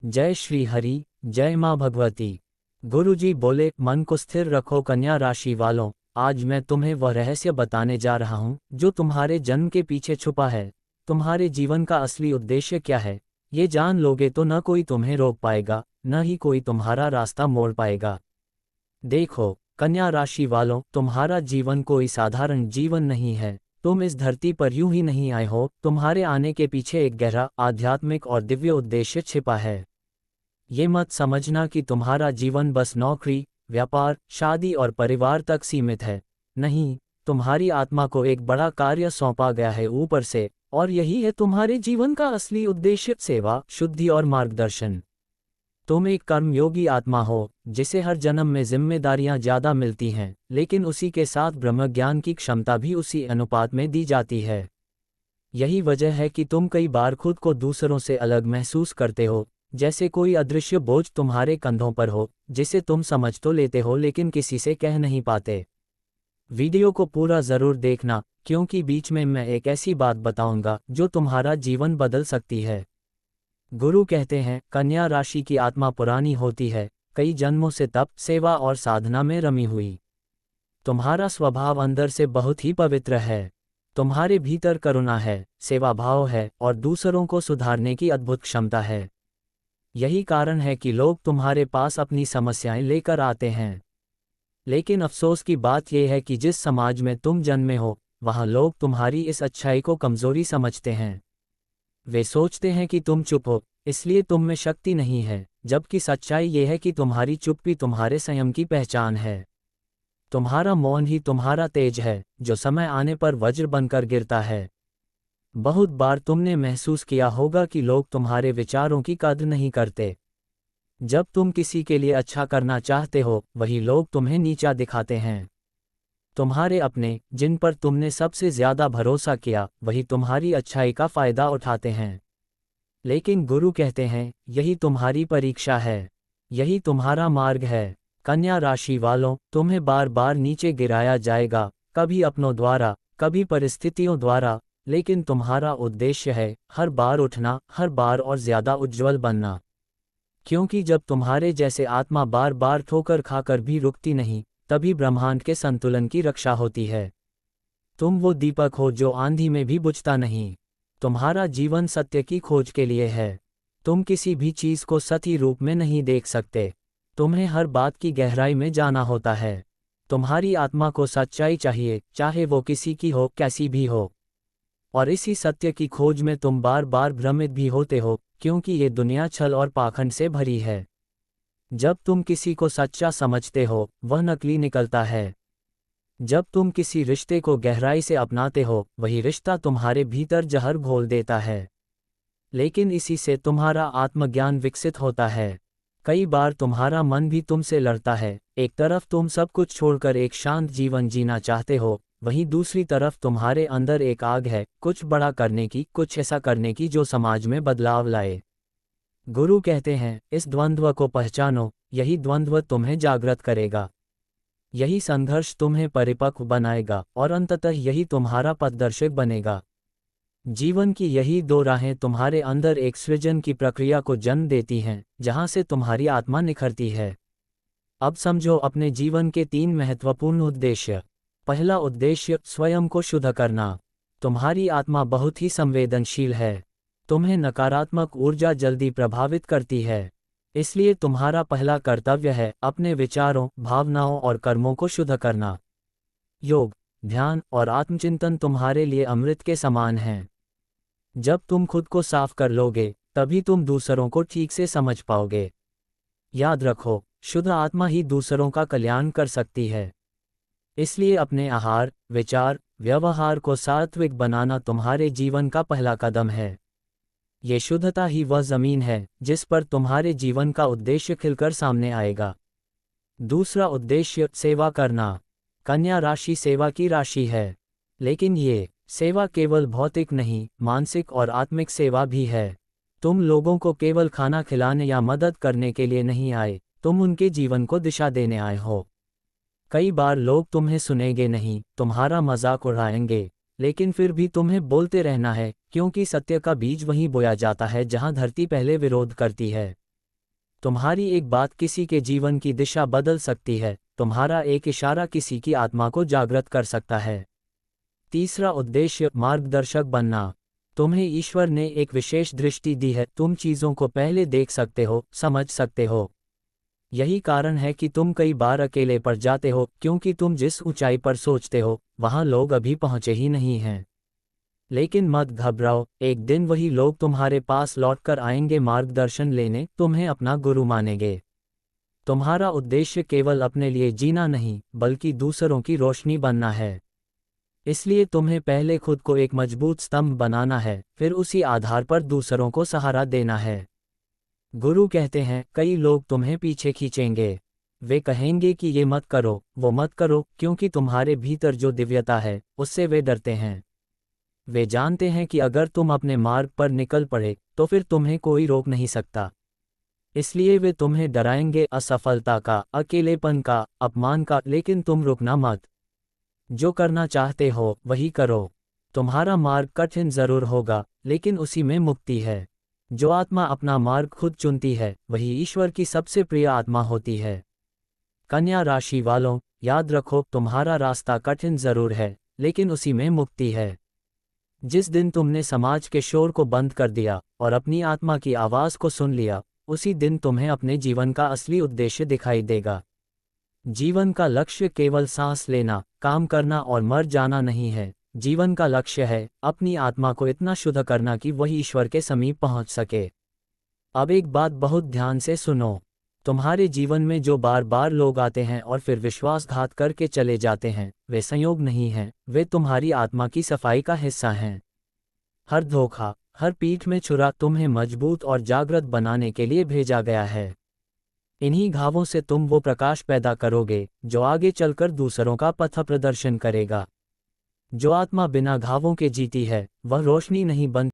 जय श्री हरि, जय माँ भगवती। गुरुजी बोले, मन को स्थिर रखो कन्या राशि वालों। आज मैं तुम्हें वह रहस्य बताने जा रहा हूँ जो तुम्हारे जन्म के पीछे छुपा है। तुम्हारे जीवन का असली उद्देश्य क्या है, ये जान लोगे तो न कोई तुम्हें रोक पाएगा, न ही कोई तुम्हारा रास्ता मोड़ पाएगा। देखो कन्या राशि वालों, तुम्हारा जीवन कोई साधारण जीवन नहीं है। तुम इस धरती पर यूं ही नहीं आए हो, तुम्हारे आने के पीछे एक गहरा आध्यात्मिक और दिव्य उद्देश्य छिपा है। ये मत समझना कि तुम्हारा जीवन बस नौकरी, व्यापार, शादी और परिवार तक सीमित है। नहीं, तुम्हारी आत्मा को एक बड़ा कार्य सौंपा गया है ऊपर से, और यही है तुम्हारे जीवन का असली उद्देश्य: सेवा, शुद्धि और मार्गदर्शन। तुम एक कर्मयोगी आत्मा हो, जिसे हर जन्म में जिम्मेदारियां ज्यादा मिलती हैं, लेकिन उसी के साथ ब्रह्मज्ञान की क्षमता भी उसी अनुपात में दी जाती है। यही वजह है कि तुम कई बार खुद को दूसरों से अलग महसूस करते हो, जैसे कोई अदृश्य बोझ तुम्हारे कंधों पर हो, जिसे तुम समझ तो लेते हो लेकिन किसी से कह नहीं पाते। वीडियो को पूरा जरूर देखना, क्योंकि बीच में मैं एक ऐसी बात बताऊंगा जो तुम्हारा जीवन बदल सकती है। गुरु कहते हैं, कन्या राशि की आत्मा पुरानी होती है, कई जन्मों से तप, सेवा और साधना में रमी हुई। तुम्हारा स्वभाव अंदर से बहुत ही पवित्र है। तुम्हारे भीतर करुणा है, सेवा भाव है और दूसरों को सुधारने की अद्भुत क्षमता है। यही कारण है कि लोग तुम्हारे पास अपनी समस्याएं लेकर आते हैं। लेकिन अफसोस की बात यह है कि जिस समाज में तुम जन्मे हो, वहाँ लोग तुम्हारी इस अच्छाई को कमजोरी समझते हैं। वे सोचते हैं कि तुम चुप हो, इसलिए तुम में शक्ति नहीं है, जबकि सच्चाई ये है कि तुम्हारी चुप्पी तुम्हारे संयम की पहचान है। तुम्हारा मौन ही तुम्हारा तेज है, जो समय आने पर वज्र बनकर गिरता है। बहुत बार तुमने महसूस किया होगा कि लोग तुम्हारे विचारों की कद्र नहीं करते। जब तुम किसी के लिए अच्छा करना चाहते हो, वही लोग तुम्हें नीचा दिखाते हैं। तुम्हारे अपने, जिन पर तुमने सबसे ज्यादा भरोसा किया, वही तुम्हारी अच्छाई का फायदा उठाते हैं। लेकिन गुरु कहते हैं, यही तुम्हारी परीक्षा है, यही तुम्हारा मार्ग है। कन्या राशि वालों, तुम्हें बार बार नीचे गिराया जाएगा, कभी अपनों द्वारा, कभी परिस्थितियों द्वारा, लेकिन तुम्हारा उद्देश्य है हर बार उठना, हर बार और ज्यादा उज्ज्वल बनना। क्योंकि जब तुम्हारे जैसे आत्मा बार बार ठोकर खाकर भी रुकती नहीं, तभी ब्रह्मांड के संतुलन की रक्षा होती है। तुम वो दीपक हो जो आंधी में भी बुझता नहीं। तुम्हारा जीवन सत्य की खोज के लिए है। तुम किसी भी चीज को सही रूप में नहीं देख सकते। तुम्हें हर बात की गहराई में जाना होता है। तुम्हारी आत्मा को सच्चाई चाहिए, चाहे वो किसी की हो, कैसी भी हो। और इसी सत्य की खोज में तुम बार बार भ्रमित भी होते हो, क्योंकि ये दुनिया छल और पाखंड से भरी है। जब तुम किसी को सच्चा समझते हो, वह नकली निकलता है। जब तुम किसी रिश्ते को गहराई से अपनाते हो, वही रिश्ता तुम्हारे भीतर जहर घोल देता है। लेकिन इसी से तुम्हारा आत्मज्ञान विकसित होता है। कई बार तुम्हारा मन भी तुमसे लड़ता है। एक तरफ तुम सब कुछ छोड़कर एक शांत जीवन जीना चाहते हो, वहीं दूसरी तरफ तुम्हारे अंदर एक आग है, कुछ बड़ा करने की, कुछ ऐसा करने की जो समाज में बदलाव लाए। गुरु कहते हैं, इस द्वंद्व को पहचानो, यही द्वंद्व तुम्हें जागृत करेगा। यही संघर्ष तुम्हें परिपक्व बनाएगा और अंततः यही तुम्हारा पथदर्शक बनेगा। जीवन की यही दो राहें तुम्हारे अंदर एक सृजन की प्रक्रिया को जन्म देती हैं, जहां से तुम्हारी आत्मा निखरती है। अब समझो अपने जीवन के 3 महत्वपूर्ण उद्देश्य। पहला उद्देश्य, स्वयं को शुद्ध करना। तुम्हारी आत्मा बहुत ही संवेदनशील है। तुम्हें नकारात्मक ऊर्जा जल्दी प्रभावित करती है। इसलिए तुम्हारा पहला कर्तव्य है अपने विचारों, भावनाओं और कर्मों को शुद्ध करना। योग, ध्यान और आत्मचिंतन तुम्हारे लिए अमृत के समान हैं। जब तुम खुद को साफ कर लोगे, तभी तुम दूसरों को ठीक से समझ पाओगे। याद रखो, शुद्ध आत्मा ही दूसरों का कल्याण कर सकती है। इसलिए अपने आहार, विचार, व्यवहार को सात्विक बनाना तुम्हारे जीवन का पहला कदम है। ये शुद्धता ही वह जमीन है जिस पर तुम्हारे जीवन का उद्देश्य खिलकर सामने आएगा। दूसरा उद्देश्य, सेवा करना। कन्या राशि सेवा की राशि है, लेकिन ये सेवा केवल भौतिक नहीं, मानसिक और आत्मिक सेवा भी है। तुम लोगों को केवल खाना खिलाने या मदद करने के लिए नहीं आए, तुम उनके जीवन को दिशा देने आए हो। कई बार लोग तुम्हें सुनेंगे नहीं, तुम्हारा मजाक उड़ाएंगे, लेकिन फिर भी तुम्हें बोलते रहना है, क्योंकि सत्य का बीज वहीं बोया जाता है जहां धरती पहले विरोध करती है। तुम्हारी एक बात किसी के जीवन की दिशा बदल सकती है, तुम्हारा एक इशारा किसी की आत्मा को जागृत कर सकता है। तीसरा उद्देश्य, मार्गदर्शक बनना। तुम्हें ईश्वर ने एक विशेष दृष्टि दी है, तुम चीज़ों को पहले देख सकते हो, समझ सकते हो। यही कारण है कि तुम कई बार अकेले पड़ जाते हो, क्योंकि तुम जिस ऊंचाई पर सोचते हो, वहां लोग अभी पहुंचे ही नहीं हैं। लेकिन मत घबराओ, एक दिन वही लोग तुम्हारे पास लौटकर आएंगे मार्गदर्शन लेने, तुम्हें अपना गुरु मानेंगे। तुम्हारा उद्देश्य केवल अपने लिए जीना नहीं, बल्कि दूसरों की रोशनी बनना है। इसलिए तुम्हें पहले खुद को एक मजबूत स्तंभ बनाना है, फिर उसी आधार पर दूसरों को सहारा देना है। गुरु कहते हैं, कई लोग तुम्हें पीछे खींचेंगे। वे कहेंगे कि ये मत करो, वो मत करो, क्योंकि तुम्हारे भीतर जो दिव्यता है, उससे वे डरते हैं। वे जानते हैं कि अगर तुम अपने मार्ग पर निकल पड़े, तो फिर तुम्हें कोई रोक नहीं सकता। इसलिए वे तुम्हें डराएंगे, असफलता का, अकेलेपन का, अपमान का, लेकिन तुम रुकना मत। जो करना चाहते हो वही करो। तुम्हारा मार्ग कठिन जरूर होगा, लेकिन उसी में मुक्ति है। जो आत्मा अपना मार्ग खुद चुनती है, वही ईश्वर की सबसे प्रिय आत्मा होती है। कन्या राशि वालों, याद रखो, तुम्हारा रास्ता कठिन जरूर है, लेकिन उसी में मुक्ति है। जिस दिन तुमने समाज के शोर को बंद कर दिया और अपनी आत्मा की आवाज़ को सुन लिया, उसी दिन तुम्हें अपने जीवन का असली उद्देश्य दिखाई देगा। जीवन का लक्ष्य केवल सांस लेना, काम करना और मर जाना नहीं है। जीवन का लक्ष्य है अपनी आत्मा को इतना शुद्ध करना कि वही ईश्वर के समीप पहुंच सके। अब एक बात बहुत ध्यान से सुनो। तुम्हारे जीवन में जो बार बार लोग आते हैं और फिर विश्वासघात करके चले जाते हैं, वे संयोग नहीं हैं, वे तुम्हारी आत्मा की सफाई का हिस्सा हैं। हर धोखा, हर पीठ में छुरा तुम्हें मजबूत और जागृत बनाने के लिए भेजा गया है। इन्हीं घावों से तुम वो प्रकाश पैदा करोगे जो आगे चलकर दूसरों का पथ प्रदर्शन करेगा। जो आत्मा बिना घावों के जीती है, वह रोशनी नहीं बन